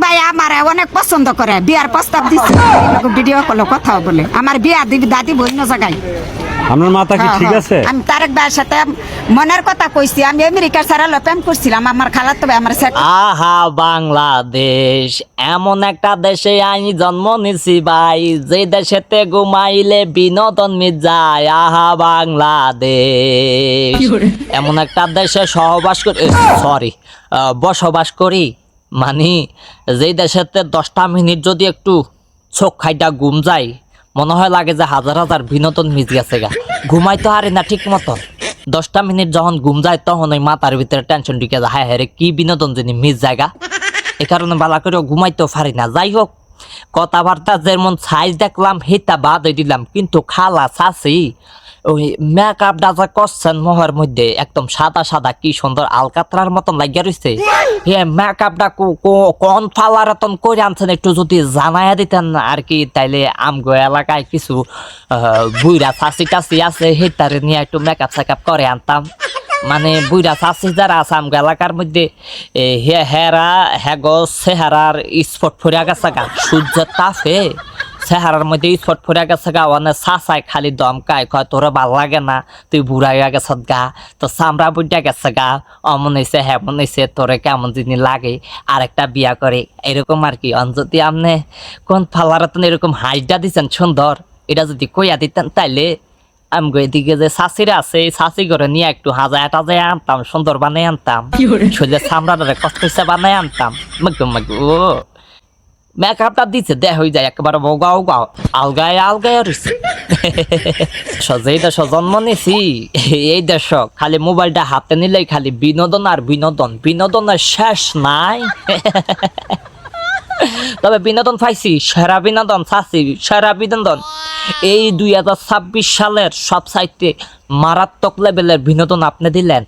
ভাই আমার অনেক পছন্দ করে, বিয়ার প্রস্তাব দিচ্ছে, ভিডিও কলে কথা বলে, আমার বিয়া দিবি দাদি বইন জায়গায়। আপনার মাথা কি ঠিক আছে? আমি তারেক ভাইয়ের সাথে মনের কথা কইছি, আমি আমেরিকার সারা প্রেম করছিলাম, আমার খালাতো ভাই আমার সাথে। আহা বাংলাদেশ এমন একটা দেশে আমি জন্ম নিছি ভাই, যে দেশেতে ঘুমাইলে বিনোদন মিট যায়। আহা বাংলাদেশ এমন একটা দেশে বসবাস করি, মানে যেই দেশেতে 10টা মিনিট যদি একটু চোখ খাইটা ঘুম যায়, মনে হয় লাগে যে হাজার হাজার বিনোদন মিস গেছে গা। ঘুমাইতে হারি না ঠিক মতন, 10টা মিনিট যখন ঘুম যায় তখন ওই মাথার ভিতরে টেনশন ঢুকে যায়, হায় হায় রে কি বিনোদন যিনি মিস জায়গা। এ কারণে বালা করে ঘুমাইতেও পারি না। যাই হোক, কথাবার্তা যেমন সাইজ দেখলাম হিতা বাদ দিলাম, কিন্তু খালা চাচি ওই মেকআপটা যা করছেন মোহের মধ্যে একদম সাদা সাদা কি সুন্দর আলকাতরার মতন লাগিয়া রয়েছে। মেকআপটা কোন ফালার এতন করে আনছেন একটু যদি জানাইয়া দিতেন আর কি, তাইলে আমগো এলাকায় কিছু বুইরা চাচি টাচি আছে, হিতারে নিয়ে একটু মেকআপ সেকআপ করে আনতাম। মানে বুইরা চাচি যারা আছে আমগো এলাকার মধ্যে, হ্যাগো চেহারার স্পট ফুরিয়া গেছে গা, সূর্যের তাপে চেহারার মধ্যে স্পট ফুরিয়া গেছে গা। মানে চাচাই খালি দমকায়, কয় তোর ভাল লাগে না, তুই বুড়াইয়া গেছ গা, তো চামড়া বুঝা গেছে গা, অমন হয়েছে হেমন হয়েছে, তোরে কেমন জিনিস লাগে, আরেকটা বিয়া করে, এরকম আর কি। যদি আপনি কোন ফালারাতন এরকম হাইটটা দিচ্ছেন সুন্দর, এটা যদি কইয়া দিতেন তাইলে আমগো এদিকে যে চাষিরা আছে, চাষি করে নিয়ে একটু হাজায় টাজায় আনতাম, সুন্দর বানাই আনতাম, শরীরের চামড়াটা কষ্ট বানাই আনতাম। ও মেকআপটা দিচ্ছে দেখ হয়ে যায় একেবারে বগাও গাও আলগায় আলগায় রয়েছে। যেই দেশ জন্ম নিছি এই দেশ খালি মোবাইলটা হাতে নিলেই খালি বিনোদন আর বিনোদন, বিনোদনের শেষ নাই। তবে বিনোদন পাইছি, সেরা বিনোদন চাচ্ছি, সেরা বিনোদন এই 2026 সালের সব সাইটে মারাত্মক লেভেলের বিনোদন আপনি দিলেন।